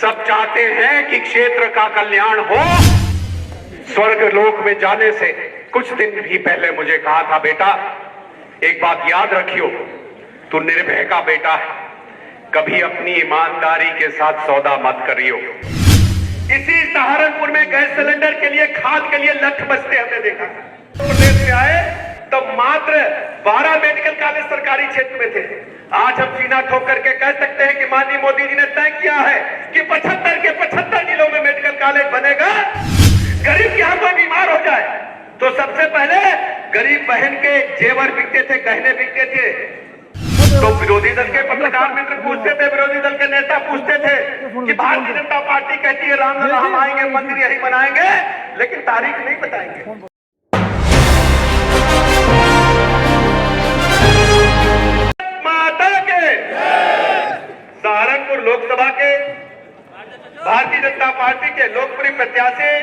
सब चाहते हैं कि क्षेत्र का कल्याण हो। स्वर्ग लोक में जाने से कुछ दिन भी पहले मुझे कहा था, बेटा एक बात याद रखियो, तू निर्भय का बेटा है, कभी अपनी ईमानदारी के साथ सौदा मत करियो। इसी सहारनपुर में गैस सिलेंडर के लिए, खाद के लिए लठ बचते हमने देखा। प्रदेश में आए तो मात्र 12 मेडिकल कॉलेज सरकारी क्षेत्र में थे। आज हम सीना ठोक करके कह सकते हैं कि माननीय मोदी जी ने तय किया है कि 75 के 75 जिलों में मेडिकल कॉलेज बनेगा। गरीब यहाँ कोई बीमार हो जाए तो सबसे पहले गरीब बहन के जेवर बिकते थे, गहने बिकते थे, तो विरोधी दल के पत्रकार मित्र पूछते थे, विरोधी दल के नेता पूछते थे कि भारतीय जनता पार्टी कहती है रामलला हम आएंगे, मंदिर यही बनाएंगे, लेकिन तारीख नहीं बताएंगे। माता के सहारनपुर लोकसभा के भारतीय जनता पार्टी के लोकप्रिय प्रत्याशी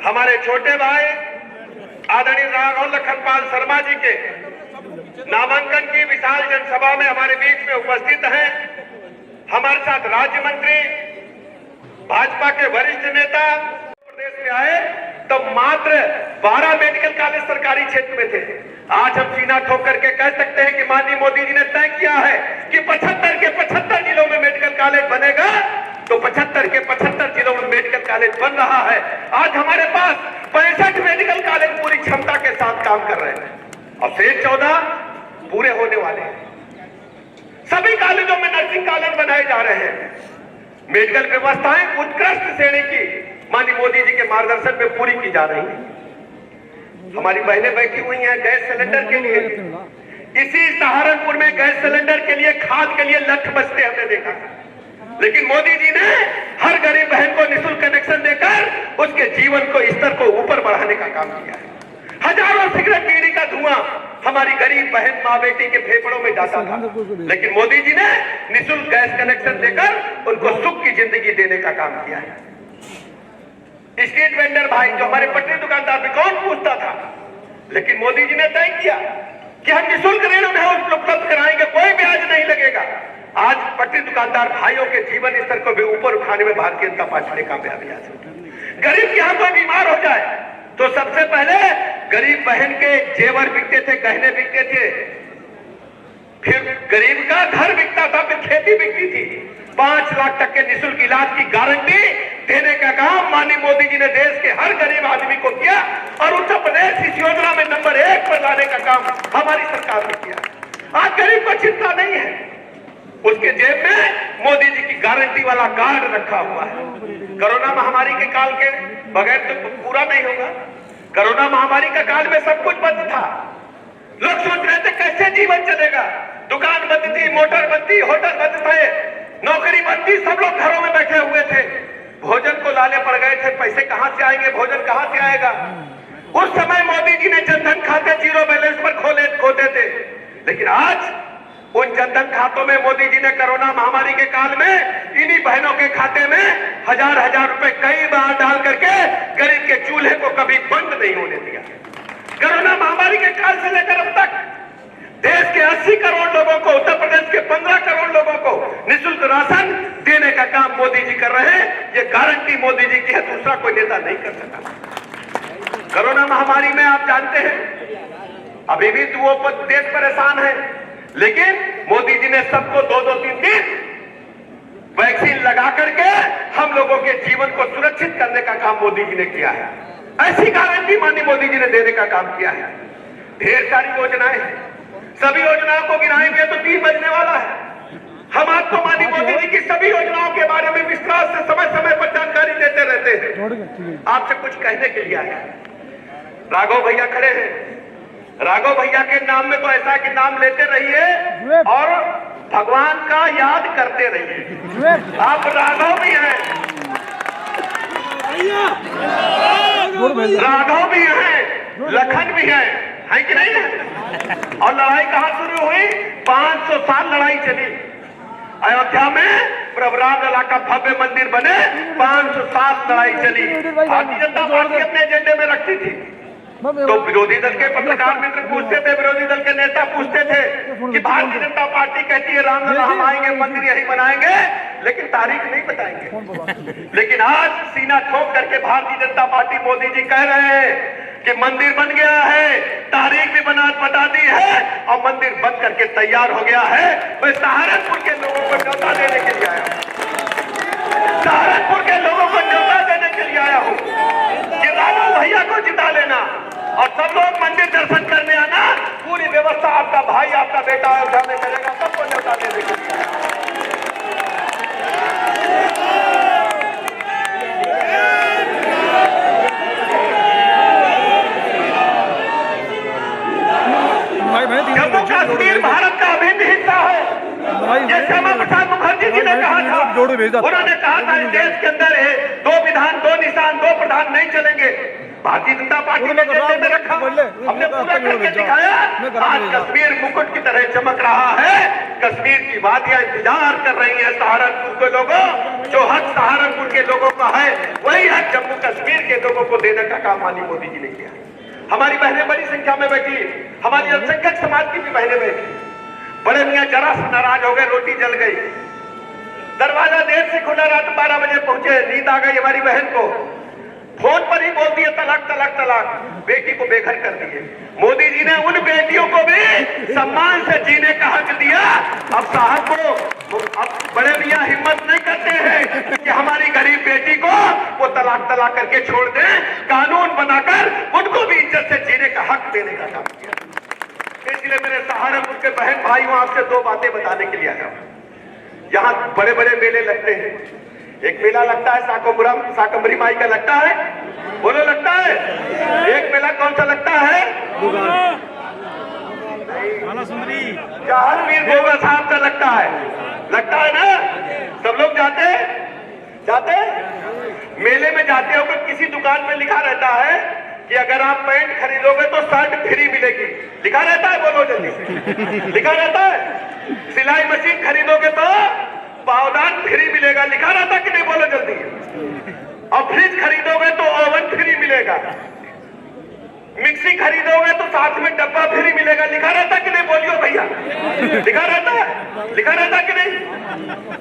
हमारे छोटे भाई आदरणीय राघव लखनपाल शर्मा जी के नामांकन की विशाल जनसभा में हमारे बीच में उपस्थित हैं। हमारे साथ राज्य मंत्री, भाजपा के वरिष्ठ नेता। प्रदेश में आए तो मात्र 12 मेडिकल कॉलेज सरकारी क्षेत्र में थे। आज हम सीना ठोक करके कह सकते हैं कि माननीय मोदी जी ने तय किया है कि 75 के 75 जिलों में मेडिकल कॉलेज बनेगा, तो 75 के 75 जिलों में मेडिकल कॉलेज बन रहा है। आज हमारे पास 65 मेडिकल कॉलेज पूरी क्षमता के साथ काम कर रहे हैं और शेष 14 पूरे होने वाले हैं। सभी कॉलेजों में नर्सिंग कॉलेज बनाए जा रहे हैं। मेडिकल व्यवस्थाएं उत्कृष्ट श्रेणी की माननीय मोदी जी के मार्गदर्शन में पूरी की जा रही है। हमारी बहनें बैठी हुई हैं गैस सिलेंडर के लिए। इसी सहारनपुर में गैस सिलेंडर के लिए, खाद के लिए लठ बचते हमने देखा, लेकिन मोदी जी ने हर गरीब बहन को निःशुल्क कनेक्शन देकर उसके जीवन को, स्तर को ऊपर बढ़ाने का काम किया है। हजारों सिगरेट बीड़ी का धुआं हमारी गरीब बहन माँ बेटी के फेफड़ों में जाता था, लेकिन मोदी जी ने निःशुल्क गैस कनेक्शन देकर उनको सुख की जिंदगी देने का काम किया है। स्ट्रीट वेंडर भाई जो हमारे पटरी दुकानदार भी कौन पूछता था, लेकिन मोदी जी ने तय किया कि हम निःशुल्क ऋण उन्हें उपलब्ध कराएंगे, कोई ब्याज नहीं लगेगा। आज पटरी दुकानदार भाइयों के जीवन स्तर को भी ऊपर उठाने में भारतीय जनता पार्टी ने कामयाबी हासिल की। गरीब यहाँ कोई बीमार हो जाए तो सबसे पहले गरीब बहन के जेवर बिकते थे, गहने बिकते थे, फिर गरीब का घर बिकता था, फिर खेती बिकती थी। 5 लाख तक के निःशुल्क इलाज की गारंटी देने का काम माननीय मोदी जी ने देश के हर गरीब आदमी को किया और उत्तर प्रदेश इस योजना में नंबर 1 पर लाने का काम हमारी सरकार ने किया। आज गरीब को चिंता नहीं है, उसके जेब में मोदी जी की गारंटी वाला कार्ड रखा हुआ है। कोरोना महामारी के काल के बगैर तो पूरा नहीं होगा। कोरोना महामारी का काल में सब कुछ बंद था। लोग सोच रहे थे कैसे जीवन चलेगा। दुकान बंद थी, मोटर बंद थी, होटल बंद थे, नौकरी बंद थी, सब लोग घरों में बैठे हुए थे। भोजन को लाले पड़ गए थे, पैसे कहां से आएंगे, भोजन कहां से आएगा। उस समय मोदी जी ने जनधन खाते 0 बैलेंस पर खोले थे, लेकिन आज उन जनधन खातों में मोदी जी ने कोरोना महामारी के काल में इन्हीं बहनों के खाते में हजार रुपए कई बार डाल करके गरीब के चूल्हे को कभी बंद नहीं होने दिया। कोरोना महामारी के काल से लेकर अब तक देश के 80 करोड़ लोगों को, उत्तर प्रदेश के 15 करोड़ लोगों को निःशुल्क राशन देने का काम मोदी जी कर रहे हैं। ये गारंटी मोदी जी की है, दूसरा कोई नेता नहीं कर सका। कोरोना महामारी में आप जानते हैं अभी भी वो देश परेशान है, लेकिन मोदी जी ने सबको 2-2, 3 दिन वैक्सीन लगा करके हम लोगों के जीवन को सुरक्षित करने का काम मोदी जी ने किया है। ऐसी गारंटी माननीय मोदी जी ने देने का काम किया है। ढेर सारी योजनाएं हैं, सभी योजनाओं को गिनाएंगे तो 3 बजने वाला है। हम आपको माननीय मोदी जी की सभी योजनाओं के बारे में विस्तार से समय समय पर जानकारी देते रहते हैं। आपसे कुछ कहने के लिए आया। राघव भैया खड़े हैं, राघव भैया के नाम में तो ऐसा कि नाम लेते रहिए और भगवान का याद करते रहिए। आप राघव भी हैं, राघव भी हैं, लखन भी है कि नहीं है? और लड़ाई कहां शुरू हुई? 500 साल लड़ाई चली। अयोध्या में प्रभु रामलला का भव्य मंदिर बने, 500 साल लड़ाई चली। भारतीय जनता पार्टी अपने एजेंडे में रखती थी तो विरोधी दल के पत्रकार मित्र पूछते थे, विरोधी दल के नेता पूछते थे कि भारतीय जनता पार्टी कहती है रामलला हम आएंगे, मंदिर यही बनाएंगे, लेकिन तारीख नहीं बताएंगे। लेकिन आज सीना ठोक करके भारतीय जनता पार्टी मोदी जी कह रहे हैं कि मंदिर बन गया है, तारीख भी बता दी है और मंदिर बन करके तैयार हो गया है। मैं सहारनपुर के लोगों को न्योता देने के लिए आया हूं, सहारनपुर के लोगों को न्योता देने के लिए आया हूं कि राघव भैया को जिता लेना और सब लोग मंदिर दर्शन करने आना। पूरी व्यवस्था आपका भाई, आपका बेटा अयोध्या में करेगा, सबको न्योता देने के लिए आया। जम्मू कश्मीर भारत का अभिन्न हिस्सा है। ये श्यामा प्रसाद मुखर्जी जी ने कहा था, उन्होंने कहा था इस देश के अंदर दो विधान, दो निशान, दो प्रधान नहीं चलेंगे। भारतीय जनता पार्टी ने जेब में रखा, हमने पूरा करके दिखाया। आज कश्मीर मुकुट की तरह चमक रहा है। कश्मीर की वादियां इंतजार कर रही है सहारनपुर के लोगों। जो हक सहारनपुर के लोगों का है, वही हक जम्मू कश्मीर के लोगों को देने का काम माननीय मोदी जी ने किया। हमारी बहनें बड़ी संख्या में बैठी, हमारी अल्पसंख्यक समाज की भी बहनें बैठी। बड़े मियां जरा से नाराज हो गए, रोटी जल गई, दरवाजा देर से खुला, रात 12 बजे पहुंचे, नींद आ गई हमारी बहन को, फोन पर ही बोल दिए तलाक तलाक तलाक, बेटी को बेघर कर दिए। मोदी जी ने उन बेटियों को भी सम्मान से जीने का हक दिया। अब साहब को अब बड़े मियां हिम्मत नहीं करते हैं कि हमारी गरीब बेटी को वो तलाक तलाक करके छोड़ दें, कानून बनाकर उनको भी इज्जत से जीने का हक देने का काम किया। इसलिए मेरे सहारनपुर के बहन भाइयों आपसे दो बातें बताने के लिए आया हूं। यहाँ बड़े बड़े मेले लगते हैं। एक मेला लगता है शाकंभरी माई का लगता है, बोलो लगता है। एक मेला कौन सा लगता है? जहांगीर गोगा साहब का लगता है ना। सब लोग जाते मेले में जाते हो, किसी दुकान में लिखा रहता है कि अगर आप पैंट खरीदोगे तो शर्ट फ्री मिलेगी, लिखा रहता है, बोलो जल्दी। लिखा रहता है। सिलाई मशीन खरीदोगे तो पावदान फ्री मिलेगा, लिखा रहता कि नहीं, बोलो जल्दी। और फ्रिज खरीदोगे तो ओवन फ्री मिलेगा, मिक्सी खरीदोगे तो साथ में डब्बा फ्री मिलेगा, लिखा रहता कि नहीं, बोलियो भैया। लिखा रहता कि नहीं।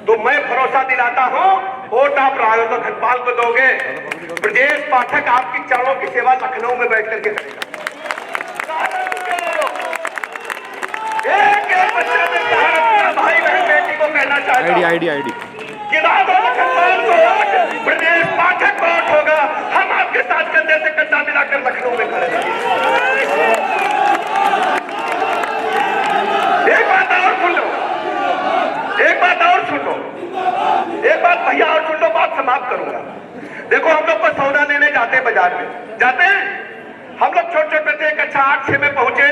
तो मैं भरोसा दिलाता हूं, वोट आप राघव लखनपाल को दोगे, ब्रजेश पाठक आपकी चरणों की सेवा लखनऊ में बैठ करके करेगा। एक बच्चे में भाई बहन बेटी को कहना चाहता हूं कि राघव लखनपाल को वोट, ब्रजेश पाठक को वोट होगा। हम आपके साथ कंधे से कंधा मिलाकर लखनऊ में खड़े हैं। एक बात और सुन लो, एक बात भैया और सुन लो, बात समाप्त करूंगा। देखो हम लोग को सौदा लेने जाते हैं, बाजार में जाते हैं हम लोग, छोटे छोटे थे, कक्षा 8-6 में पहुंचे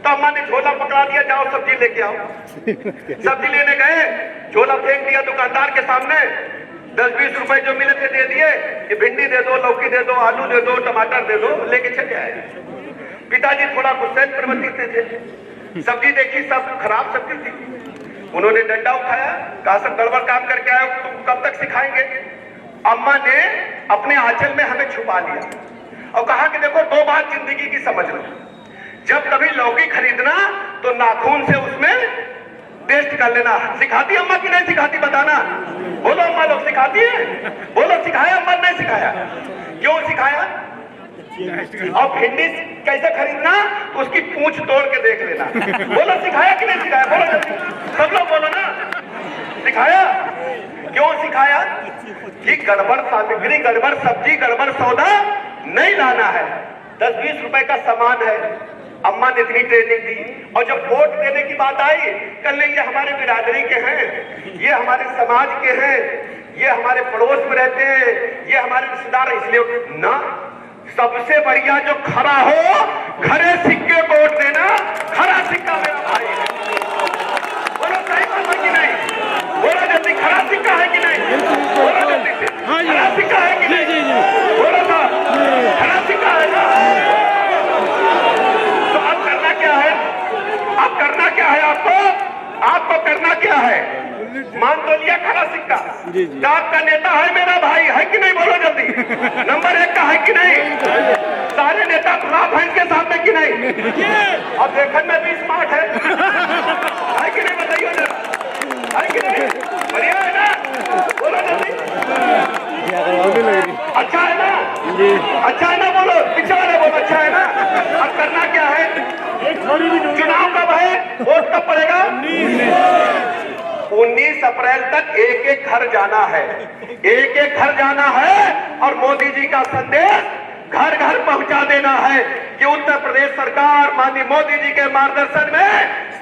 तो अम्मा ने झोला पकड़ा दिया, जाओ सब्जी लेके आओ। सब्जी लेने गए, झोला फेंक दिया दुकानदार के सामने, 10-20 रुपए जो मिले थे दे दिए कि भिंडी दे दो, लौकी दे दो, आलू दे दो, टमाटर दे दो, लेके चले आए। पिताजी थोड़ा गुस्से प्रवृत्ति थे, सब्जी देखी सब खराब सब्जी थी। उन्होंने डंडा उठाया, कहा सब गड़बड़ काम करके आए, तुम कब तक सिखाएंगे। अम्मा ने अपने आंचल में हमें छुपा लिया और कहा कि देखो दो बात जिंदगी की समझ लो, जब कभी लौकी खरीदना तो नाखून से उसमें टेस्ट कर लेना। सिखाती अम्मा की नहीं सिखाती, बताना। बोलो अम्मा लोग सिखाती है, बोलो सिखाया अम्मा नहीं सिखाया, क्यों सिखाया। और भिंडी कैसे खरीदना तो उसकी पूंछ तोड़ के देख लेना। बोलो सिखाया कि नहीं सिखाया, बोलो सब लोग बोलो ना, सिखाया। क्यों सिखाया कि गड़बड़ सामग्री, गड़बड़ सब्जी, गड़बड़ सौदा नहीं लाना है। 10-20 रुपए का सामान है, अम्मा ने इतनी ट्रेनिंग दी। और जब वोट देने की बात आई, कल ये हमारे बिरादरी के हैं, ये हमारे समाज के हैं, ये हमारे पड़ोस में रहते हैं, ये हमारे रिश्तेदार, इसलिए ना सबसे बढ़िया जो खरा हो, खरे सिक्के को वोट देना। खरा सिक्का मेरा भाई है, बोलो सही बात है कि नहीं, बोलो जल्दी, खरा सिक्का है कि नहीं, बोलो जल्दी से, खरा सिक्का है कि नहीं, बोलो ना, खरा सिक्का है ना। तो अब करना क्या है, आपको करना क्या है, मान तो लिया खरा सिक्का, जी जी। आपका नेता है मेरा भाई, है कि नहीं? बोलो जल्दी। नंबर 1 का है कि नहीं? सारे नेता खराब हैं इनके सामने कि नहीं? अब देखने में भी स्मार्ट है कि नहीं? बताइए ना, है कि नहीं? बढ़िया है ना? बोलो जल्दी। अच्छा है ना? अच्छा है ना? बोलो, पीछे वाले बोलो अच्छा है ना? अब करना क्या है? चुनाव कब है? वोट कब पड़ेगा? 19 अप्रैल तक एक एक घर जाना है, एक एक घर जाना है और मोदी जी का संदेश घर घर पहुंचा देना है कि उत्तर प्रदेश सरकार माननीय मोदी जी के मार्गदर्शन में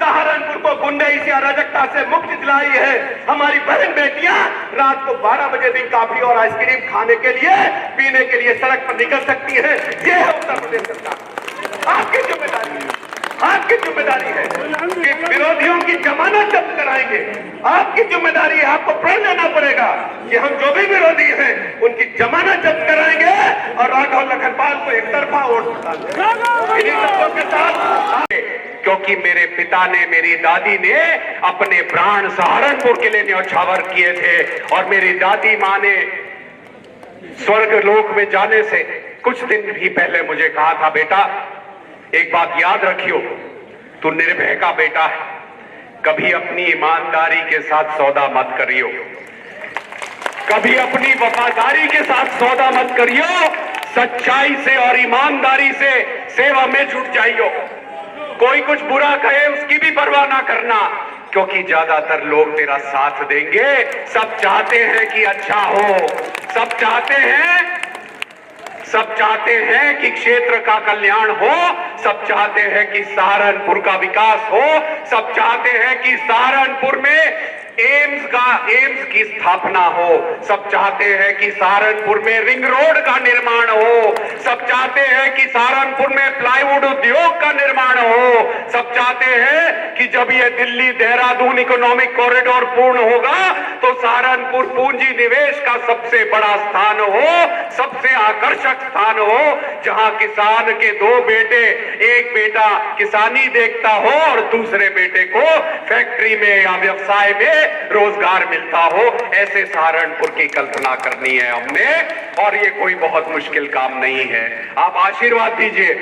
सहारनपुर को गुंडई से अराजकता से मुक्ति दिलाई है। हमारी बहन बेटियां रात को 12 बजे दिन कॉफी और आइसक्रीम खाने के लिए, पीने के लिए सड़क पर निकल सकती है। ये है उत्तर प्रदेश सरकार। आपकी जिम्मेदारी है, आपकी जिम्मेदारी है कि विरोधियों की जमानत जब्त कराएंगे। आपकी जिम्मेदारी है, आपको प्रण लेना पड़ेगा कि हम जो भी विरोधी हैं उनकी जमानत जब्त कराएंगे और राघव लखनपाल को एक तरफा वोट डालेंगे। इन्हीं शब्दों के साथ, क्योंकि मेरे पिता ने, मेरी दादी ने अपने प्राण सहारनपुर के लिए न्यौछावर किए थे और मेरी दादी माँ ने स्वर्ग लोक में जाने से कुछ दिन भी पहले मुझे कहा था, बेटा एक बात याद रखियो, तू निर्भय का बेटा है, कभी अपनी ईमानदारी के साथ सौदा मत करियो, कभी अपनी वफादारी के साथ सौदा मत करियो, सच्चाई से और ईमानदारी से सेवा में जुट जाइयो। कोई कुछ बुरा कहे उसकी भी परवाह ना करना, क्योंकि ज्यादातर लोग तेरा साथ देंगे। सब चाहते हैं कि अच्छा हो, सब चाहते हैं कि क्षेत्र का कल्याण हो, सब चाहते हैं कि सहारनपुर का विकास हो, सब चाहते हैं कि सहारनपुर में एम्स की स्थापना हो, सब चाहते हैं कि सहारनपुर में रिंग रोड का निर्माण हो, सब चाहते हैं कि सहारनपुर में प्लाईवुड उद्योग का निर्माण हो, सब चाहते हैं कि जब ये दिल्ली देहरादून इकोनॉमिक कॉरिडोर पूर्ण होगा तो सहारनपुर पूंजी निवेश का सबसे बड़ा स्थान हो, सबसे आकर्षक स्थान हो, जहां किसान के 2 बेटे, एक बेटा किसानी देखता हो और दूसरे बेटे को फैक्ट्री में या व्यवसाय में रोजगार मिलता हो। ऐसे सहारनपुर की कल्पना करनी है हमने, और ये कोई बहुत मुश्किल काम नहीं है। आप आशीर्वाद दीजिए,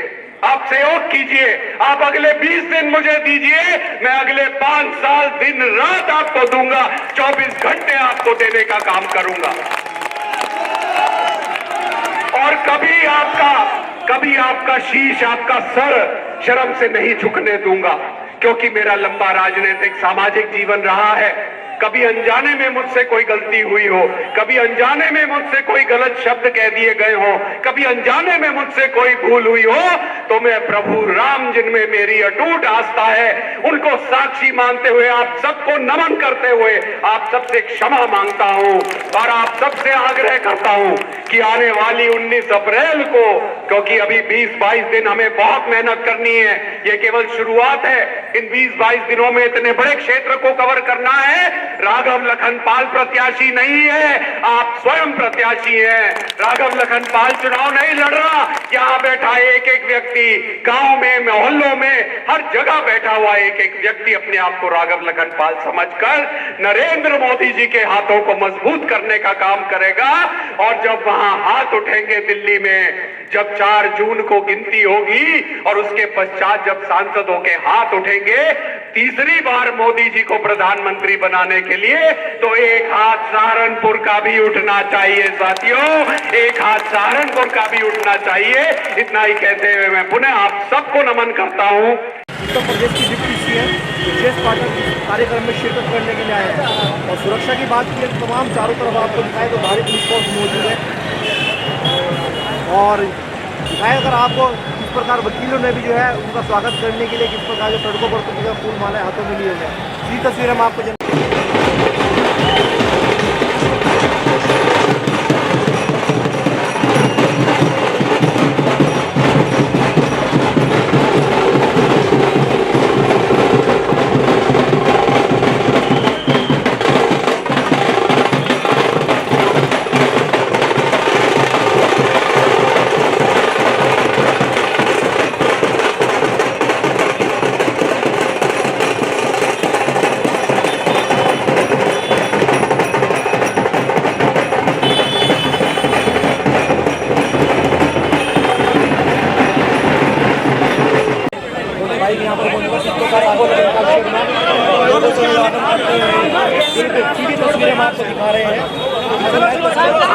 आप सहयोग कीजिए, आप अगले 20 दिन मुझे दीजिए, मैं अगले 5 साल दिन रात आपको दूंगा, 24 घंटे आपको देने का काम करूंगा। और कभी आपका शीश, आपका सर शर्म से नहीं झुकने दूंगा, क्योंकि मेरा लंबा राजनीतिक सामाजिक जीवन रहा है। कभी अनजाने में मुझसे कोई गलती हुई हो, कभी अनजाने में मुझसे कोई गलत शब्द कह दिए गए हो, कभी अनजाने में मुझसे कोई भूल हुई हो, तो मैं प्रभु राम जिनमें मेरी अटूट आस्था है उनको साक्षी मानते हुए, आप सबको नमन करते हुए आप सबसे क्षमा मांगता हूं और आप सबसे आग्रह करता हूं कि आने वाली 19 अप्रैल को, क्योंकि अभी 20-22 दिन हमें बहुत मेहनत करनी है, ये केवल शुरुआत है। इन 20-22 दिनों में इतने बड़े क्षेत्र को कवर करना है। राघव लखनपाल प्रत्याशी नहीं है, आप स्वयं प्रत्याशी हैं। राघव लखनपाल चुनाव नहीं लड़ रहा, यहां बैठा एक एक व्यक्ति, गांव में, मोहल्लों में, हर जगह बैठा हुआ एक एक व्यक्ति अपने आप को राघव लखनपाल समझकर नरेंद्र मोदी जी के हाथों को मजबूत करने का काम करेगा। और जब वहां हाथ उठेंगे दिल्ली में, जब 4 जून को गिनती होगी और उसके पश्चात जब सांसदों के हाथ उठेंगे तीसरी बार मोदी जी को प्रधानमंत्री बनाने के लिए, तो एक हाथ सहारनपुर का भी उठना चाहिए साथियों, एक हाथ सहारनपुर का भी उठना चाहिए। इतना ही कहते हुए मैं पुनः आप सबको नमन करता हूं। उत्तर प्रदेश की डिप्टी सीएम ब्रजेश पाठक कार्यक्रम में शिरकत करने के लिए आए हैं। और सुरक्षा की बात की तो तमाम चारों तरफ आपको दिखाए तो भारी पुलिस फोर्स मौजूद है। और दिखाए अगर आपको किस प्रकार वकीलों ने भी जो है उनका स्वागत करने के लिए किस प्रकार जो सड़कों पर फूल मालाएं हाथों में लिए हुए हैं, इसी तस्वीर हम आपको बनाए तो